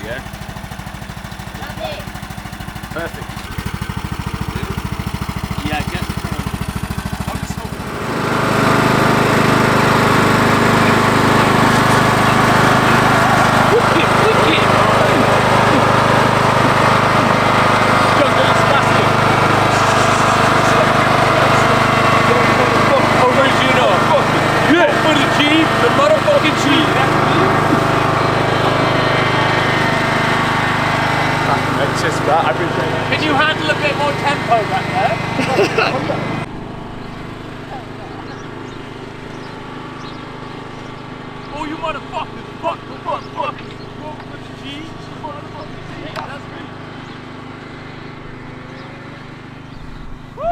Yeah? That's it. Perfect. Yeah, get the phone. I'll just hold it. Wicked! John, get us plastic. Original. Yeah, for the G, the motherfucking G. It's just that, I appreciate it. Can you handle a bit more tempo back there? Oh, you motherfuckers! Fuck! Gee, motherfuckers! That's me. Woo!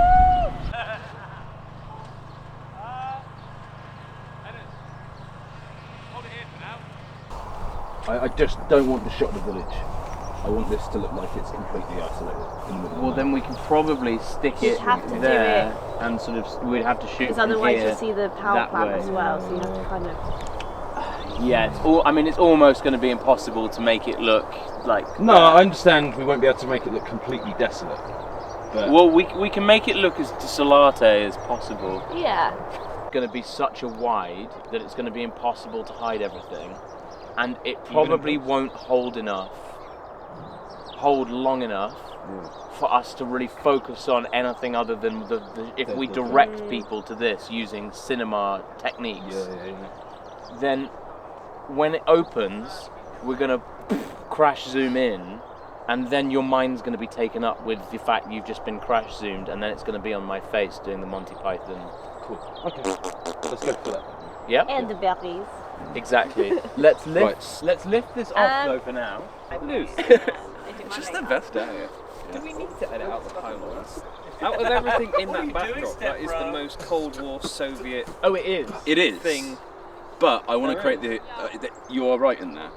Hold it here for now. I just don't want to shot the village. I want this to look like it's completely isolated in the middle. Well, then we can probably stick it there and sort of, we'd have to shoot Because from otherwise here you'll see the power that plant way. as well, so you have to kind of... Yeah, I mean, it's almost going to be impossible to make it look like... No, I understand we won't be able to make it look completely desolate. But Well, we can make it look as desolate as possible. Yeah. It's going to be such a wide that it's going to be impossible to hide everything. And it probably won't hold long enough for us to really focus on anything other than if we direct people to this using cinema techniques, then when it opens, we're going to crash zoom in, and then your mind's going to be taken up with the fact you've just been crash zoomed, and then it's going to be on my face doing the Monty Python. Cool. Okay. Let's go for that. Yeah. And the berries. Exactly. Let's lift this off though for now. Loose. It's just the best area. Do we need to edit out the pylons? Out of everything in that backdrop, that is the most Cold War Soviet. Oh, it is. It is. Thing. But I want to create the. You are right in there.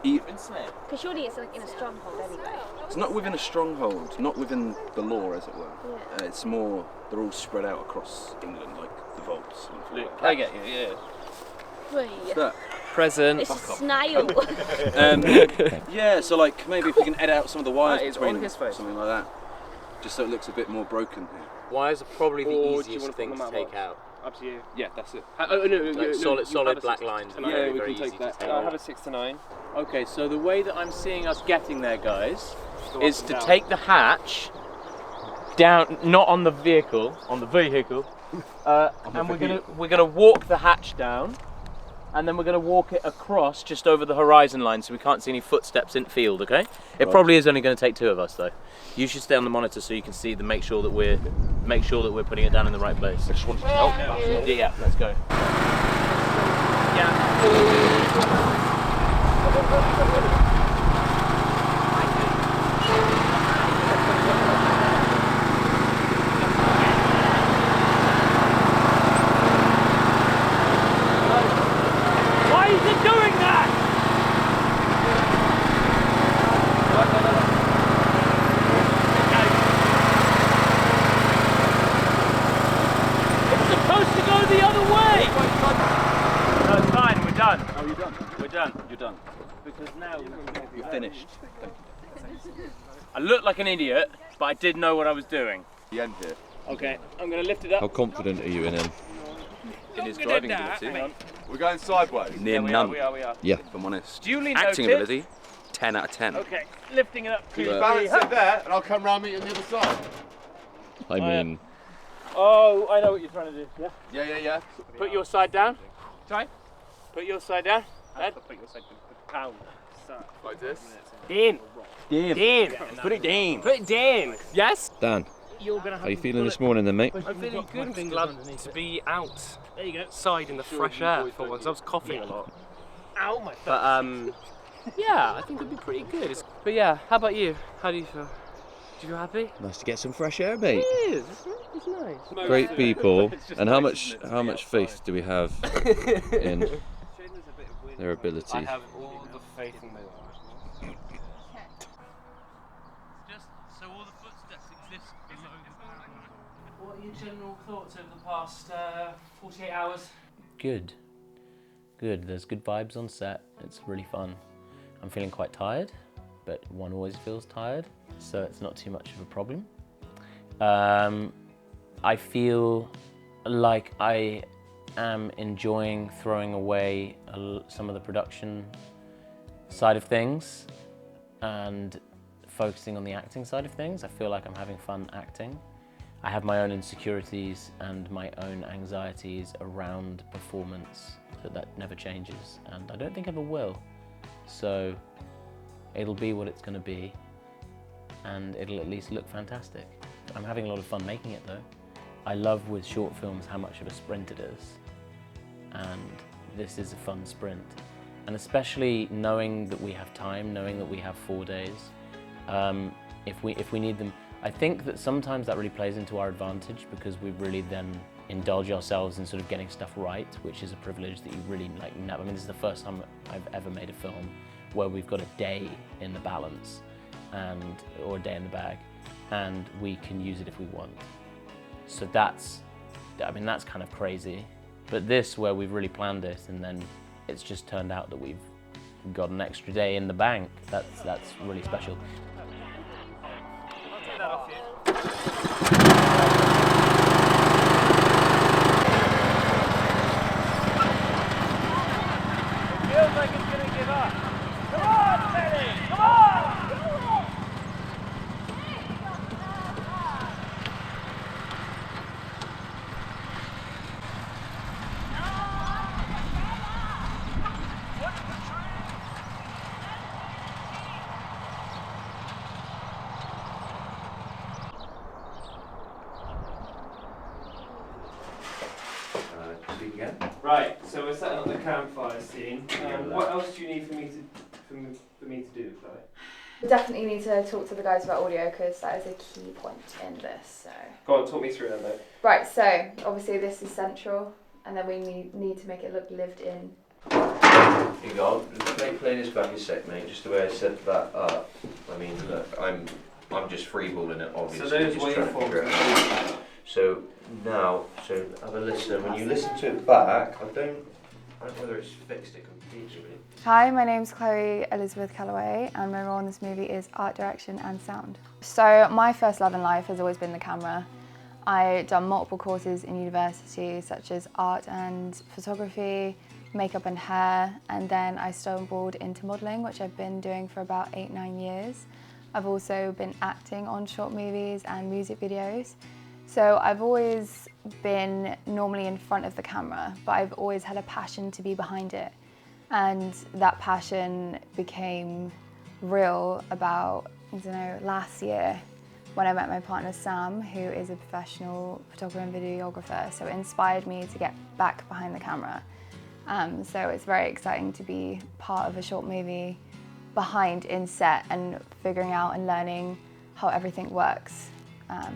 Because surely it's like in a stronghold anyway. It's not within a stronghold, not within the law, as it were. Yeah. It's more. They're all spread out across England, like the vaults. I get you. Yeah. That. Present. It's a snail. Yeah, so like maybe if we can edit out some of the wires That is between on them, his face. something like that, just so it looks a bit more broken here. Wires are probably the Or do you easiest wanna put thing them to out take box? out. Up to you. Yeah, that's it. Solid black lines. Are Yeah, very, we very can easy take that. to take. I have a 6 to 9. Okay, so the way that I'm seeing us getting there, guys, is up to and down. take the hatch down, not on the vehicle, and we're gonna walk the hatch down, and then we're gonna walk it across just over the horizon line, so we can't see any footsteps in field. Okay? It probably is only going to take 2 of us, though. You should stay on the monitor so you can see the make sure that we're putting it down in the right place. I just wanted to help. Yeah, let's go. Why is it doing that? It's supposed to go the other way! No, it's fine, we're done. Oh, you're done. We're done. You're done. Because now You're finished. I look like an idiot, but I did know what I was doing. The end here. Okay, I'm going to lift it up. How confident are you in him? In his driving ability. We're going sideways. Near none. We are. Yeah. If I'm honest. Duly Acting noted. ability, 10 out of 10. Okay, lifting it up. Can you balance it there, and I'll come round meet you on the other side? I mean, Oh, I know what you're trying to do. Yeah. Yeah. Put your side down. Try. Put your side down. Ed. Put your second pound. Like this. Dan. Put it down. Put it down. Yes? Dan, how you feeling this morning then, mate? I'm feeling good. I'm glad to be out. There you go. Outside in the fresh air for once. I was coughing a lot. Ow, my But yeah, I think it'll be pretty good. But yeah, how about you? How do you feel? Do you feel happy? Nice to get some fresh air, mate. It is. It's nice. Great people. And how much faith do we have in their ability? I have all the faith in the world. Just so all the footsteps exist below the ground. What are your general thoughts over the past 48 hours? Good. There's good vibes on set. It's really fun. I'm feeling quite tired, but one always feels tired, so it's not too much of a problem. I feel like I am enjoying throwing away some of the production side of things and focusing on the acting side of things. I feel like I'm having fun acting. I have my own insecurities and my own anxieties around performance, but that never changes, and I don't think ever will. So it'll be what it's going to be, and it'll at least look fantastic. I'm having a lot of fun making it though. I love with short films how much of a sprint it is, and this is a fun sprint. And especially knowing that we have time, knowing that we have 4 days, if we need them. I think that sometimes that really plays into our advantage because we really then indulge ourselves in sort of getting stuff right, which is a privilege that you really like never. I mean, this is the first time I've ever made a film where we've got a day in the balance or a day in the bag, and we can use it if we want. So that's kind of crazy. But this, where we've really planned it and then it's just turned out that we've got an extra day in the bank, that's really special. I'll take that off you. It feels like it's gonna give up. Come on, Benny! Come on! Right, so we're setting up the campfire scene. What else do you need for me to do, Chloe? We definitely need to talk to the guys about audio because that is a key point in this. So. Go on, talk me through that though. Right, so obviously this is central, and then we need to make it look lived in. Here you go. Play this back a sec, mate. Just the way I set that up. I mean, look, I'm just freeballing it, obviously. So those just trying to figure it out. waveforms. So now, have a listen. When you listen to it back, I don't know whether it's fixed it completely. Hi, my name's Chloe Elizabeth Kellaway, and my role in this movie is art direction and sound. So my first love in life has always been the camera. I've done multiple courses in university, such as art and photography, makeup and hair, and then I stumbled into modelling, which I've been doing for about 8-9 years. I've also been acting on short movies and music videos. So I've always been normally in front of the camera, but I've always had a passion to be behind it. And that passion became real about, last year when I met my partner Sam, who is a professional photographer and videographer. So it inspired me to get back behind the camera. So it's very exciting to be part of a short movie behind in set and figuring out and learning how everything works.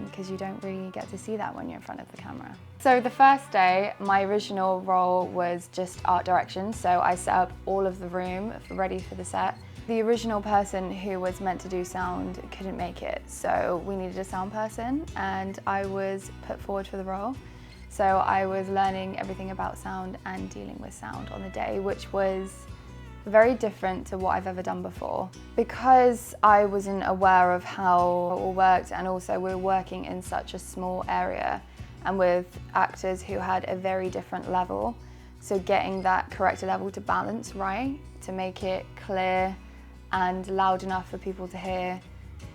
Because you don't really get to see that when you're in front of the camera. So the first day, my original role was just art direction, so I set up all of the room ready for the set. The original person who was meant to do sound couldn't make it, so we needed a sound person, and I was put forward for the role. So I was learning everything about sound and dealing with sound on the day, which was very different to what I've ever done before. Because I wasn't aware of how it all worked, and also we were working in such a small area and with actors who had a very different level. So getting that correct level to balance right, to make it clear and loud enough for people to hear,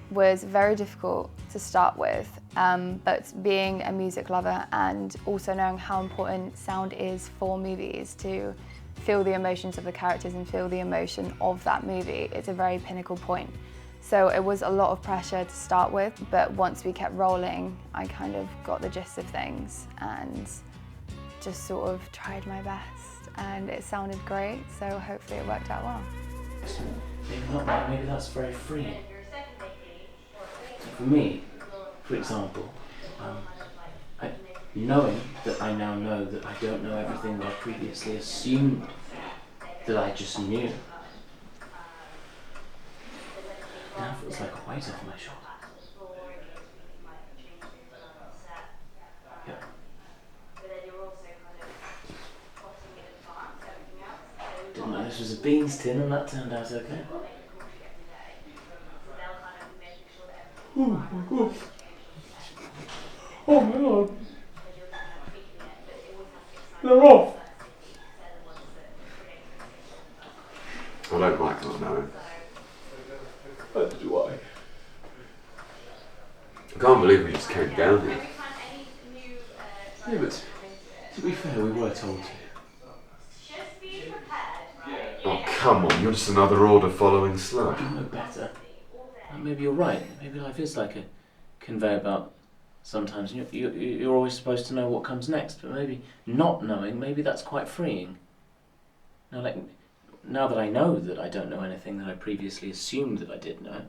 was very difficult to start with. But being a music lover and also knowing how important sound is for movies to feel the emotions of the characters and feel the emotion of that movie, it's a very pinnacle point. So it was a lot of pressure to start with, but once we kept rolling, I kind of got the gist of things and just sort of tried my best, and it sounded great, so hopefully it worked out well. Maybe that's very freeing. For me, for example, knowing that I now know that I don't know everything that I previously assumed that I just knew, now feels like a weight off my shoulder. Yeah. Didn't know this was a beans tin and that turned out okay. Oh my god. Oh my god. They're off. I don't like not knowing. What do I? I can't believe we just came down here. Yeah, but to be fair, we were told to. Oh, come on, you're just another order following slug. You know better. Maybe you're right. Maybe life is like a conveyor belt sometimes. You're always supposed to know what comes next, but maybe not knowing, maybe that's quite freeing. Now that I know that I don't know anything that I previously assumed that I did know,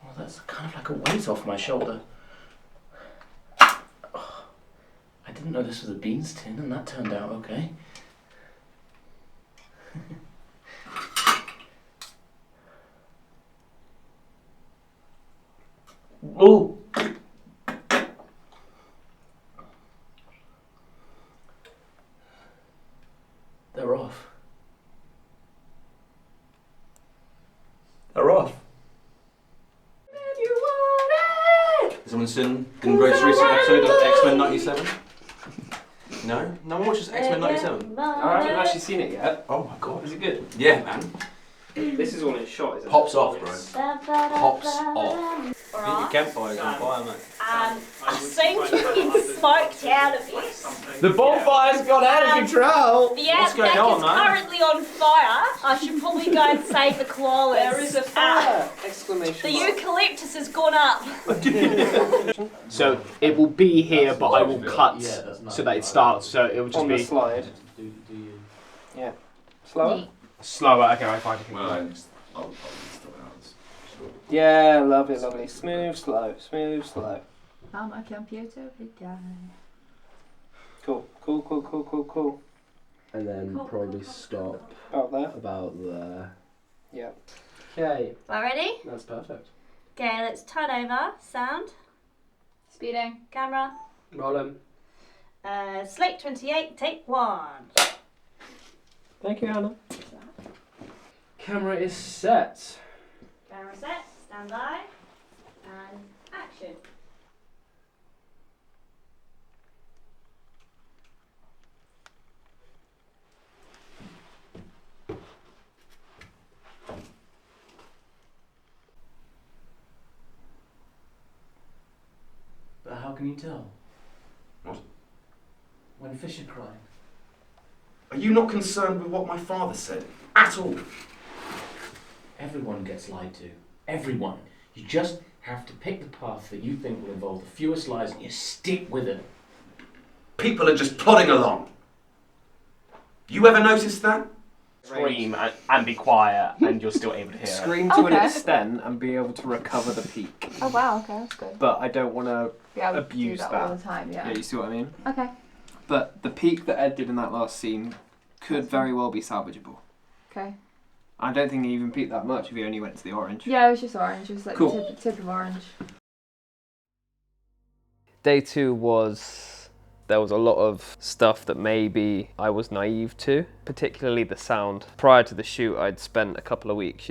well, that's kind of like a weight off my shoulder. Oh, I didn't know this was a beans tin, and that turned out okay. Oh! They're off. They're off. Has someone seen the most recent episode of X-Men 97? No? No one watches X-Men 97? I haven't actually seen it yet. Oh my god. Is it good? Yeah, man. This is all in shot, isn't it? Pops off, bro. Pops off. Alright. Your campfire's on fire, mate. I seem to have been smoked out of it. The bonfire's got out of control! The What's outback going on, is man? currently on fire. I should probably go and save the koalas. There is a fire! Exclamation The mark. eucalyptus has gone up. So it will be here, but I will cut so that it starts. So it will just On be the slide. Yeah. Slower? slower. Okay, I find it. Well, I'll stop out. Yeah, lovely, lovely. Smooth, slow, smooth, slow. On my computer again. Cool, cool, cool, cool, cool, cool. And then probably stop About there? about there. Yeah. Okay. Right, ready? That's perfect. Okay, let's turn over. Sound. Speeding. Camera. Roll 'em. Slate 28, take 1. Thank you, Anna. Camera is set. Camera set, stand by, and action. But how can you tell? What? When fish are crying. Are you not concerned with what my father said? At all? Everyone gets lied to. Everyone. You just have to pick the path that you think will involve the fewest lies and you stick with it. People are just plodding along. You ever noticed that? Scream and be quiet, and you're still able to hear. Scream to an Okay. extent and be able to recover the peak. Oh wow, okay, that's good. But I don't want to Yeah, I would abuse do that, all the time, yeah. Yeah, you see what I mean? Okay. But the peak that Ed did in that last scene could very well be salvageable. Okay. I don't think he even peaked that much if he only went to the orange. Yeah, it was just orange. It was like Cool. the tip of orange. Day 2 was, there was a lot of stuff that maybe I was naive to, particularly the sound. Prior to the shoot, I'd spent a couple of weeks,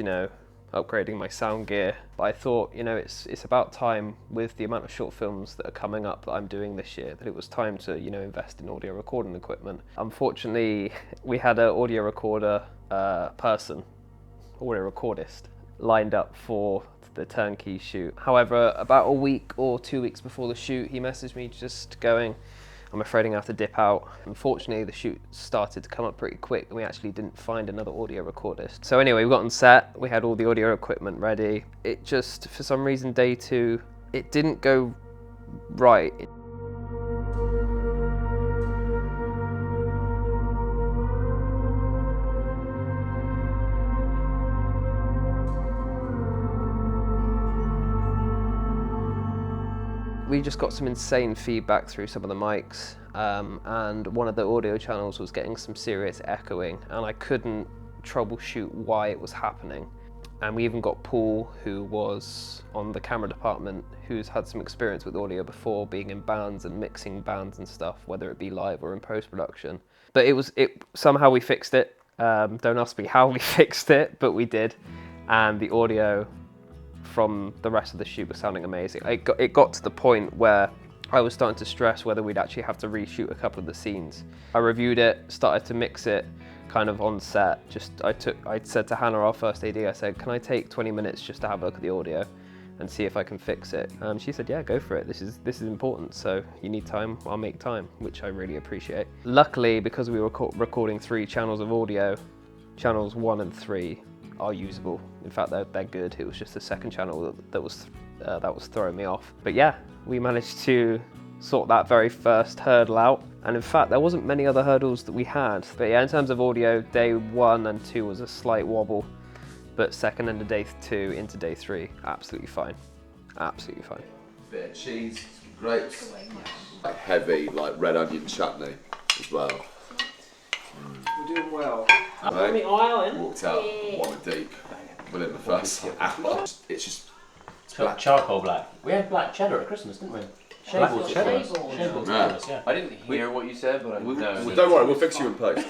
upgrading my sound gear. But I thought, it's about time, with the amount of short films that are coming up that I'm doing this year, that it was time to, invest in audio recording equipment. Unfortunately, we had an audio recorder Pearson, audio recordist, lined up for the turnkey shoot. However, about a week or 2 weeks before the shoot, he messaged me just going, I'm afraid I'm gonna have to dip out. Unfortunately, the shoot started to come up pretty quick and we actually didn't find another audio recordist. So anyway, we got on set, we had all the audio equipment ready. It just, for some reason, day 2, it didn't go right. We just got some insane feedback through some of the mics, and one of the audio channels was getting some serious echoing, and I couldn't troubleshoot why it was happening. And we even got Paul, who was on the camera department, who's had some experience with audio before, being in bands and mixing bands and stuff, whether it be live or in post-production. But somehow we fixed it. Don't ask me how we fixed it, but we did. And the audio from the rest of the shoot was sounding amazing. It got to the point where I was starting to stress whether we'd actually have to reshoot a couple of the scenes. I reviewed it, started to mix it kind of on set. I said to Hannah, our first AD, I said, can I take 20 minutes just to have a look at the audio and see if I can fix it? And she said, yeah, go for it. This is important. So you need time, I'll make time, which I really appreciate. Luckily, because we were recording 3 channels of audio, channels 1 and 3 are usable. In fact, they're good. It was just the second channel that was throwing me off. But yeah, we managed to sort that very first hurdle out. And in fact, there wasn't many other hurdles that we had. But yeah, in terms of audio, day 1 and 2 was a slight wobble. But second into day 2 into day 3, absolutely fine. Absolutely fine. Bit of cheese, grapes, heavy like red onion chutney as well. We're doing well. Right. Island. Walked out one deep within the first hour. It's just black charcoal black. We had black cheddar at Christmas, didn't we? Shables. Yeah. I didn't hear what you said, but well, don't worry, we'll fix you in post.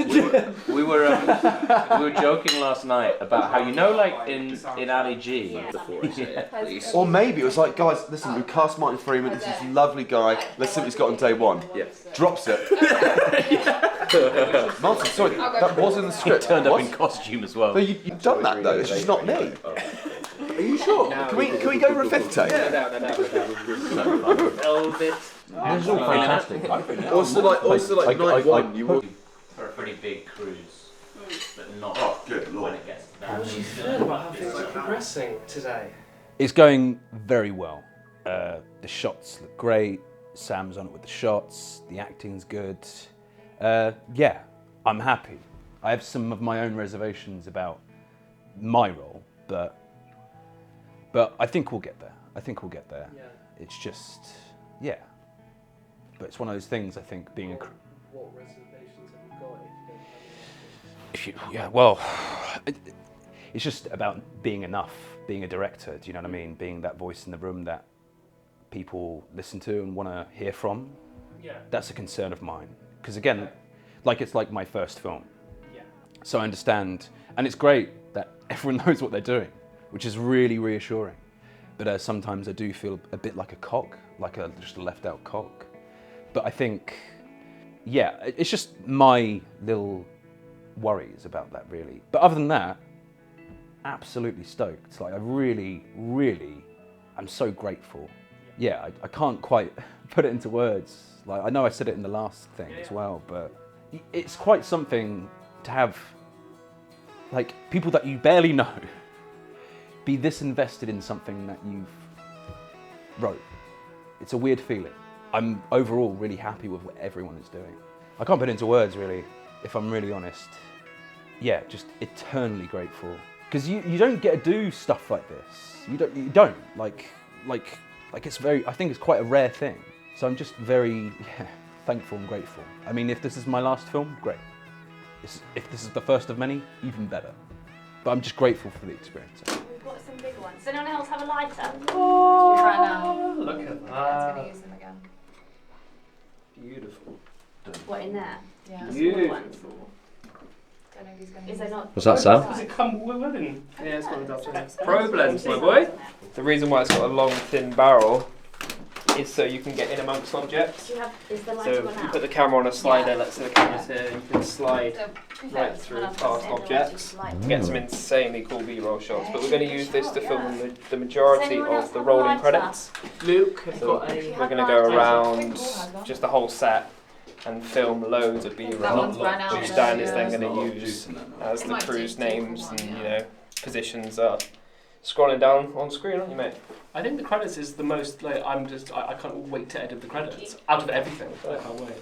we were joking last night about how, you know, like in Ali G. Or maybe it was like, guys, listen, we cast Martin Freeman. This is a lovely guy. Let's see what he's got on day 1. Drops it. Martin, sorry, that was in the script. He turned up in costume as well. No, you've done that though. It's just not me. Are you sure? Can we go for a 5th take? It was all fantastic. Also like night 1, you will. For a pretty big cruise, but not good when it gets to that. How do you feel about how things are progressing today? It's going very well. The shots look great. Sam's on it with the shots. The acting's good. Yeah, I'm happy. I have some of my own reservations about my role, but I think we'll get there. Yeah. It's just, yeah. But it's one of those things, I think, being a... What reservations have you got if you yeah, well, it's just about being enough, being a director, do you know what I mean? Being that voice in the room that people listen to and want to hear from. Yeah. That's a concern of mine. Because again, it's like my first film. Yeah. So I understand, and it's great that everyone knows what they're doing, which is really reassuring. But sometimes I do feel a bit like a cog, just a left out cog. But I think, yeah, it's just my little worries about that really. But other than that, absolutely stoked. Like I really, I'm so grateful. Yeah, I can't quite put it into words. Like I know I said it in the last thing as well, but it's quite something to have like people that you barely know be this invested in something that you've wrote. It's a weird feeling. I'm overall really happy with what everyone is doing. I can't put it into words really, if I'm really honest. Yeah, just eternally grateful. Because you don't get to do stuff like this. You don't. Like it's very, I think it's quite a rare thing. So I'm just very, thankful and grateful. I mean, if this is my last film, great. If this is the first of many, even better. But I'm just grateful for the experience. We've got some bigger ones. Does anyone else have a lighter? Oh, Try now. Look at that. I'm going to use them again. Beautiful. What, in there? Yeah. The smaller ones? Don't know if he's gonna Is there not? What's that, Sam? Does it come with it? Yeah, it's got a dot. Pro blend, my boy. The reason why it's got a long, thin barrel is so you can get in amongst objects. Do you have, is the So lighter one you out? put the camera on a slider, let's say the camera's here, you can slide right through past objects, get some insanely cool B-roll shots. But we're going to use this to film the majority of the rolling credits. Luke, have So got a... we're going to go around just the whole set and film loads of B-roll, which Dan is then going to use as the crew's names and positions are scrolling down on screen, aren't you, mate? I think the credits is the most, like, I can't wait to edit the credits. Out of everything, I can't wait.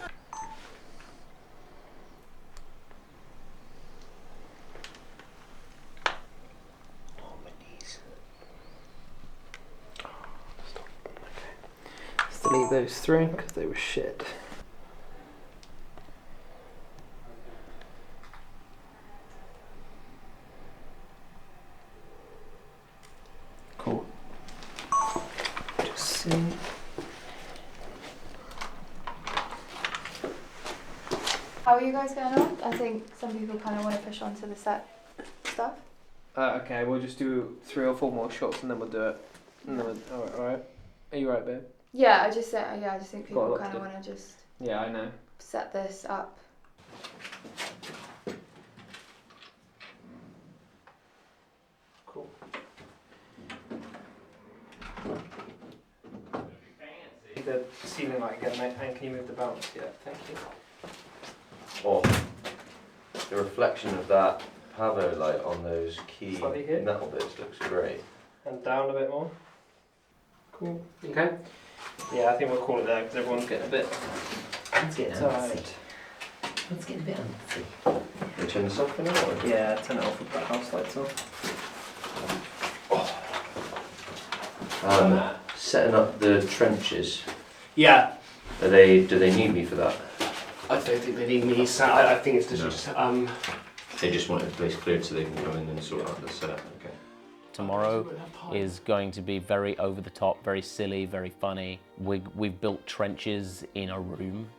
Let's delete those three because they were shit. see. How are you guys going on? I think some people kind of want to push on to the set stuff. Okay, we'll just do 3 or 4 more shots and then we'll do it. And then alright. Are you right, babe? Yeah, I just think people kind of want to just Yeah, I know. set this up. Cool. The ceiling light again, mate, and can you move the bounce? Yeah, thank you. Oh, the reflection of that pavo light on those key metal bits looks great. And down a bit more. Cool. Okay. Yeah, I think we'll call it there because everyone's getting a bit tired. Let's get a bit antsy. You turn this off for now? Or? Yeah, turn it off with the house lights off. Setting up the trenches. Yeah. Do they need me for that? I don't think they need me, so I think it's just They just want the place cleared so they can go in and sort out the set. Okay. Tomorrow is going to be very over the top, very silly, very funny. We've built trenches in a room,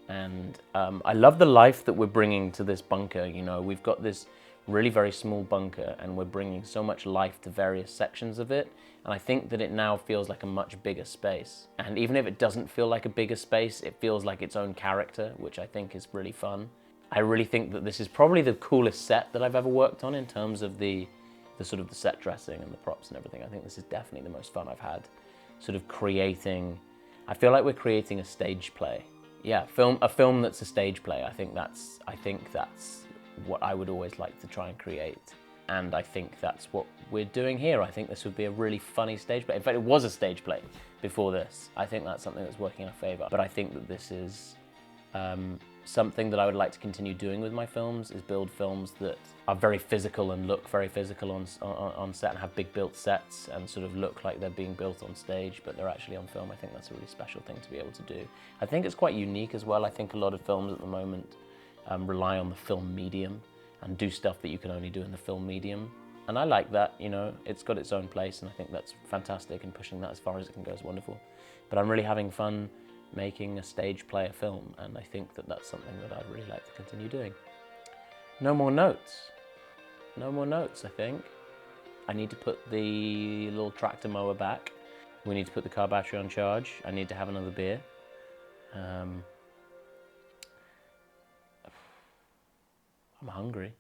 and I love the life that we're bringing to this bunker. You know, we've got this really very small bunker, and we're bringing so much life to various sections of it. And I think that it now feels like a much bigger space. And even if it doesn't feel like a bigger space, it feels like its own character, which I think is really fun. I really think that this is probably the coolest set that I've ever worked on in terms of the sort of the set dressing and the props and everything. I think this is definitely the most fun I've had. Sort of creating, I feel like we're creating a stage play. Yeah, a film that's a stage play. I think that's what I would always like to try and create. And I think that's what we're doing here. I think this would be a really funny stage play. In fact, it was a stage play before this. I think that's something that's working in our favor. But I think that this is something that I would like to continue doing with my films, is build films that are very physical and look very physical on set and have big built sets and sort of look like they're being built on stage, but they're actually on film. I think that's a really special thing to be able to do. I think it's quite unique as well. I think a lot of films at the moment rely on the film medium and do stuff that you can only do in the film medium. And I like that, you know, it's got its own place, and I think that's fantastic, and pushing that as far as it can go is wonderful. But I'm really having fun making a stage play a film, and I think that that's something that I'd really like to continue doing. No more notes. No more notes, I think. I need to put the little tractor mower back. We need to put the car battery on charge. I need to have another beer. I'm hungry.